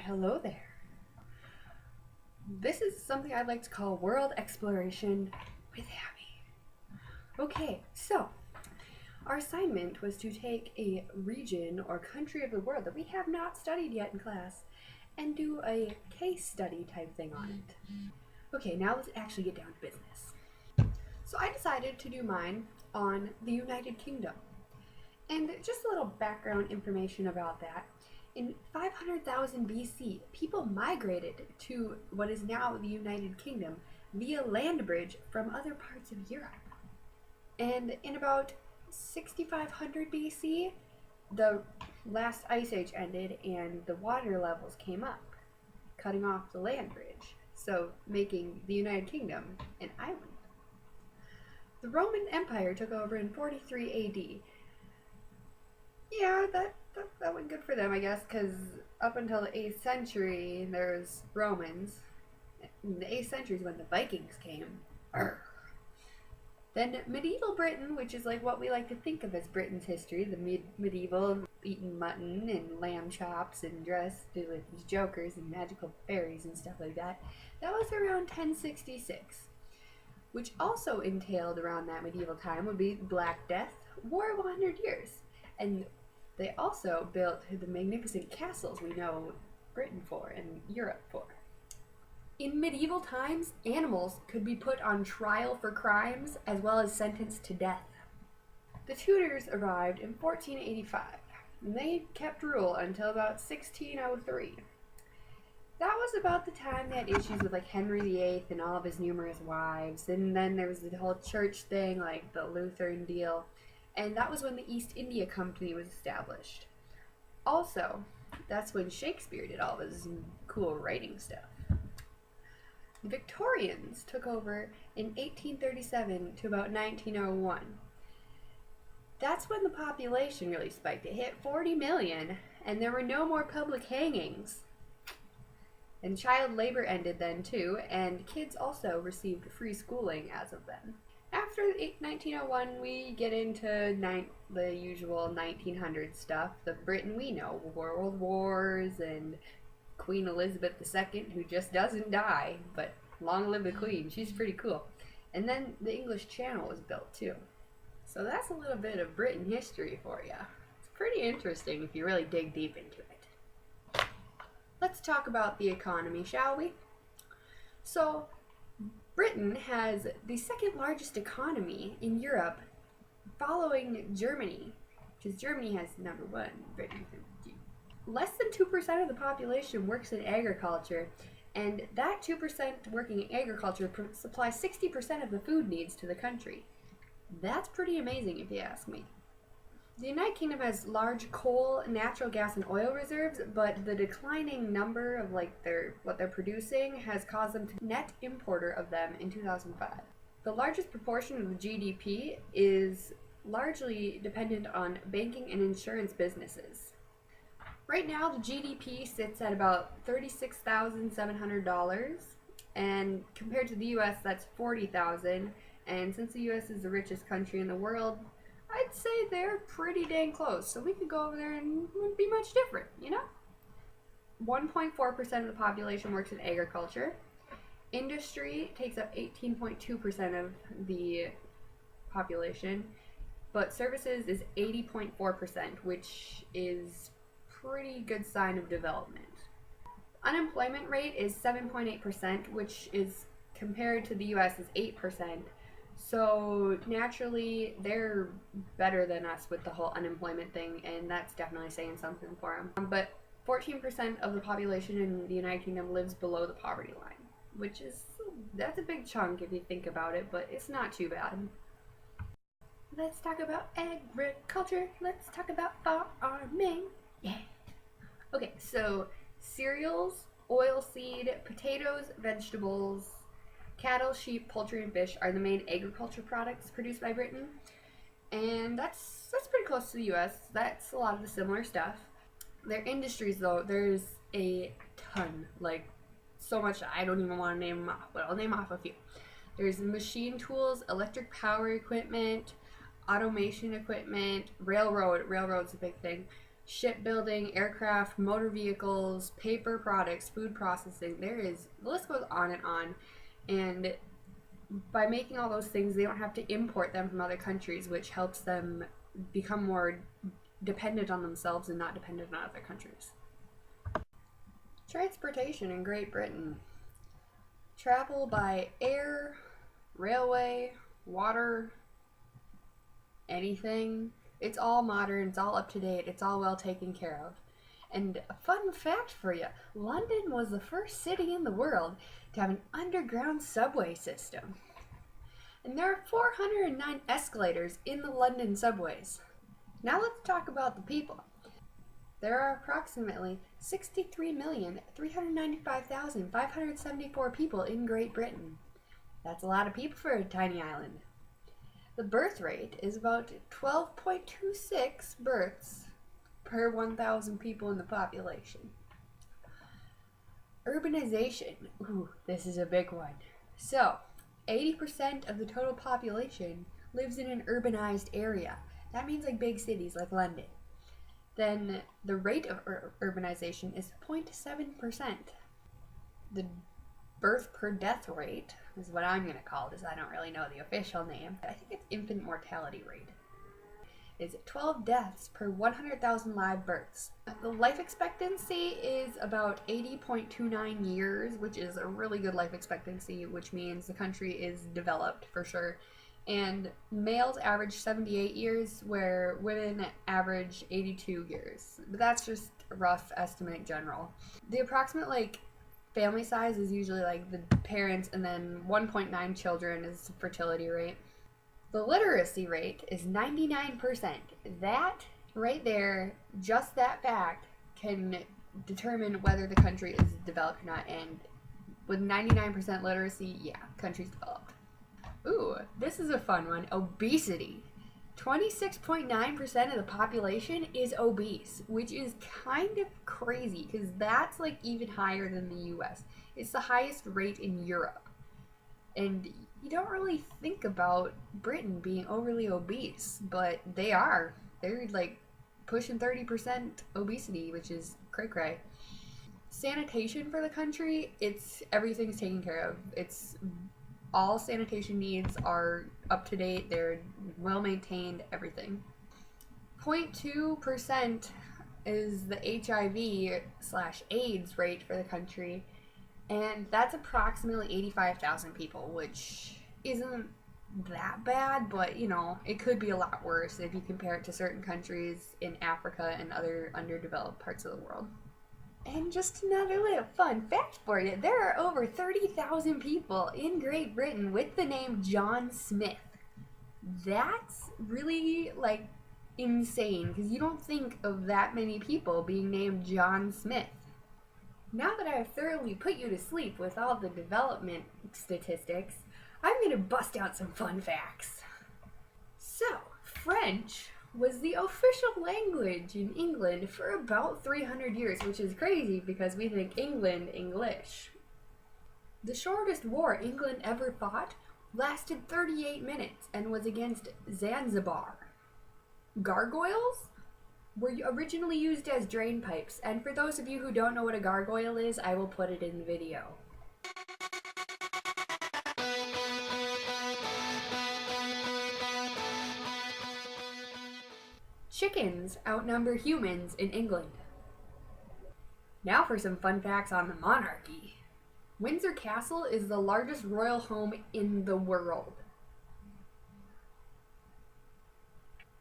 Hello there. This is something I'd like to call world exploration with Abby. Okay, so our assignment was to take a region or country of the world that we have not studied yet in class and do a case study type thing on it. Okay, now let's actually get down to business. So I decided to do mine on the United Kingdom. And just a little background information about that. In 500,000 BC, people migrated to what is now the United Kingdom via land bridge from other parts of Europe. And in about 6500 BC, the last ice age ended and the water levels came up, cutting off the land bridge, so making the United Kingdom an island. The Roman Empire took over in 43 AD. Yeah, that went good for them, I guess, because up until the 8th century, there's Romans. In the 8th century is when the Vikings came. Arrgh. Then medieval Britain, which is like what we like to think of as Britain's history, the medieval eating mutton and lamb chops and dressed with jokers and magical fairies and stuff like that. That was around 1066, which also entailed around that medieval time would be Black Death, War of 100 Years. And they also built the magnificent castles we know Britain for and Europe for. In medieval times, animals could be put on trial for crimes as well as sentenced to death. The Tudors arrived in 1485, and they kept rule until about 1603. That was about the time they had issues with like Henry VIII and all of his numerous wives, and then there was the whole church thing, like the Lutheran deal. And that was when the East India Company was established. Also, that's when Shakespeare did all of his cool writing stuff. The Victorians took over in 1837 to about 1901. That's when the population really spiked. It hit 40 million, and there were no more public hangings. And child labor ended then too, and kids also received free schooling as of then. After 1901, we get into the usual 1900s stuff, the Britain we know, World Wars and Queen Elizabeth II, who just doesn't die, but long live the Queen, she's pretty cool. And then the English Channel was built too. So that's a little bit of Britain history for you. It's pretty interesting if you really dig deep into it. Let's talk about the economy, shall we? So, Britain has the second largest economy in Europe, following Germany, because Germany has number one, Britain. Less than 2% of the population works in agriculture, and that 2% working in agriculture supplies 60% of the food needs to the country. That's pretty amazing if you ask me. The United Kingdom has large coal, natural gas, and oil reserves, but the declining number of what they're producing has caused them to be net importer of them in 2005. The largest proportion of the GDP is largely dependent on banking and insurance businesses. Right now, the GDP sits at about $36,700, and compared to the US, that's $40,000. And since the US is the richest country in the world, I'd say they're pretty dang close, so we could go over there and it wouldn't be much different, you know? 1.4% of the population works in agriculture. Industry takes up 18.2% of the population, but services is 80.4%, which is pretty good sign of development. Unemployment rate is 7.8%, which is compared to the US is 8%. So naturally, they're better than us with the whole unemployment thing, and that's definitely saying something for them. But 14% of the population in the United Kingdom lives below the poverty line, which is, that's a big chunk if you think about it, but it's not too bad. Let's talk about agriculture. Let's talk about farming. Yeah. Okay, so cereals, oilseed, potatoes, vegetables, cattle, sheep, poultry, and fish are the main agriculture products produced by Britain, and that's pretty close to the US. That's a lot of the similar stuff. Their industries, though, there's a ton, like so much I don't even want to name them off, but I'll name off a few. There's machine tools, electric power equipment, automation equipment, railroad's a big thing, shipbuilding, aircraft, motor vehicles, paper products, food processing. The list goes on and on. And by making all those things, they don't have to import them from other countries, which helps them become more dependent on themselves and not dependent on other countries. Transportation in Great Britain. Travel by air, railway, water, anything. It's all modern, it's all up to date, it's all well taken care of. And a fun fact for you, London was the first city in the world to have an underground subway system. And there are 409 escalators in the London subways. Now let's talk about the people. There are approximately 63,395,574 people in Great Britain. That's a lot of people for a tiny island. The birth rate is about 12.26 births per 1,000 people in the population. Urbanization. Ooh, this is a big one. So, 80% of the total population lives in an urbanized area. That means like big cities like London. Then the rate of urbanization is 0.7%. The birth per death rate is what I'm going to call this. I don't really know the official name. I think it's infant mortality rate. Is 12 deaths per 100,000 live births. The life expectancy is about 80.29 years, which is a really good life expectancy, which means the country is developed for sure. And males average 78 years, where women average 82 years. But that's just a rough estimate in general. The approximate family size is usually the parents, and then 1.9 children is the fertility rate. The literacy rate is 99%. That right there, just that fact, can determine whether the country is developed or not. And with 99% literacy, yeah, country's developed. Ooh, this is a fun one. Obesity. 26.9% of the population is obese, which is kind of crazy because that's even higher than the US. It's the highest rate in Europe. And you don't really think about Britain being overly obese, but they are. They're pushing 30% obesity, which is cray-cray. Sanitation for the country, everything's taken care of. All sanitation needs are up to date, they're well maintained, everything. 0.2% is the HIV/AIDS rate for the country, and that's approximately 85,000 people, which isn't that bad, but it could be a lot worse if you compare it to certain countries in Africa and other underdeveloped parts of the world. And just another little fun fact for you, there are over 30,000 people in Great Britain with the name John Smith. That's really insane, because you don't think of that many people being named John Smith. Now that I've thoroughly put you to sleep with all the development statistics, I'm going to bust out some fun facts. So, French was the official language in England for about 300 years, which is crazy because we think England English. The shortest war England ever fought lasted 38 minutes and was against Zanzibar. Gargoyles were originally used as drain pipes, and for those of you who don't know what a gargoyle is, I will put it in the video. Chickens outnumber humans in England. Now for some fun facts on the monarchy. Windsor Castle is the largest royal home in the world.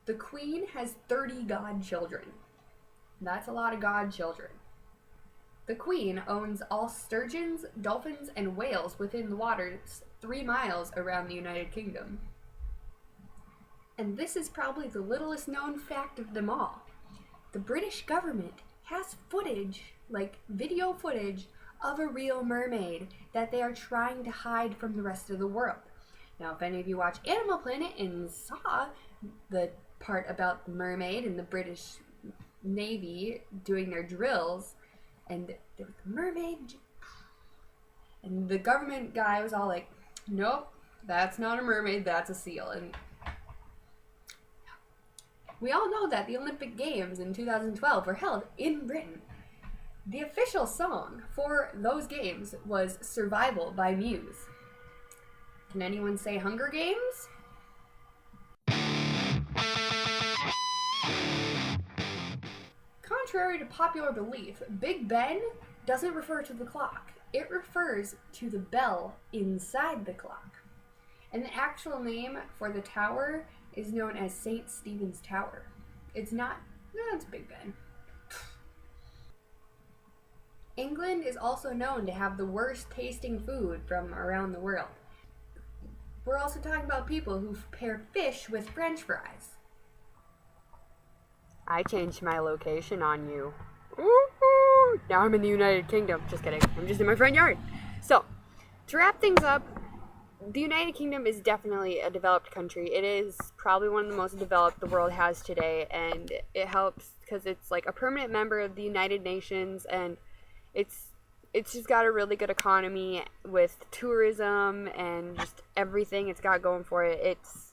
The Queen has 30 godchildren. That's a lot of godchildren. The Queen owns all sturgeons, dolphins, and whales within the waters 3 miles around the United Kingdom. And this is probably the littlest known fact of them all. The British government has footage, video footage, of a real mermaid that they are trying to hide from the rest of the world. Now, if any of you watch Animal Planet and saw the part about the mermaid and the British Navy doing their drills, and there was a mermaid, and the government guy was all like, nope, that's not a mermaid, that's a seal. And We all know that the Olympic Games in 2012 were held in Britain. The official song for those games was Survival by Muse. Can anyone say Hunger Games? Contrary to popular belief, Big Ben doesn't refer to the clock. It refers to the bell inside the clock. And the actual name for the tower is known as St. Stephen's Tower. It's Big Ben. England is also known to have the worst tasting food from around the world. We're also talking about people who pair fish with French fries. I changed my location on you. Ooh, now I'm in the United Kingdom. Just kidding. I'm just in my front yard. So, to wrap things up, the United Kingdom is definitely a developed country. It is probably one of the most developed the world has today, and it helps because it's like a permanent member of the United Nations, and it's just got a really good economy with tourism and just everything it's got going for it. It's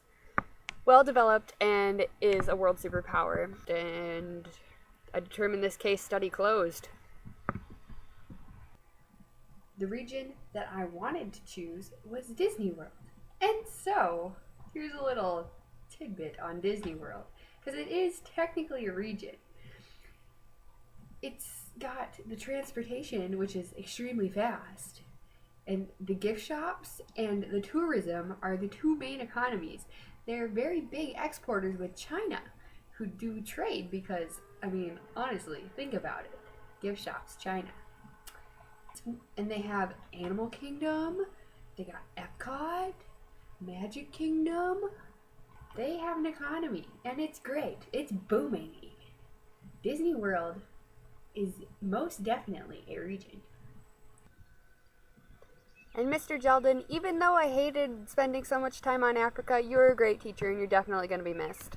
well developed and is a world superpower. And I determined this case study closed. The region that I wanted to choose was Disney World. And so, here's a little tidbit on Disney World, because it is technically a region. It's got the transportation, which is extremely fast, and the gift shops and the tourism are the two main economies. They're very big exporters with China, who do trade because, I mean, honestly, think about it. Gift shops, China. And they have Animal Kingdom, they got Epcot, Magic Kingdom. They have an economy, and it's great. It's booming. Disney World is most definitely a region. And Mr. Jeldon, even though I hated spending so much time on Africa, you're a great teacher and you're definitely going to be missed.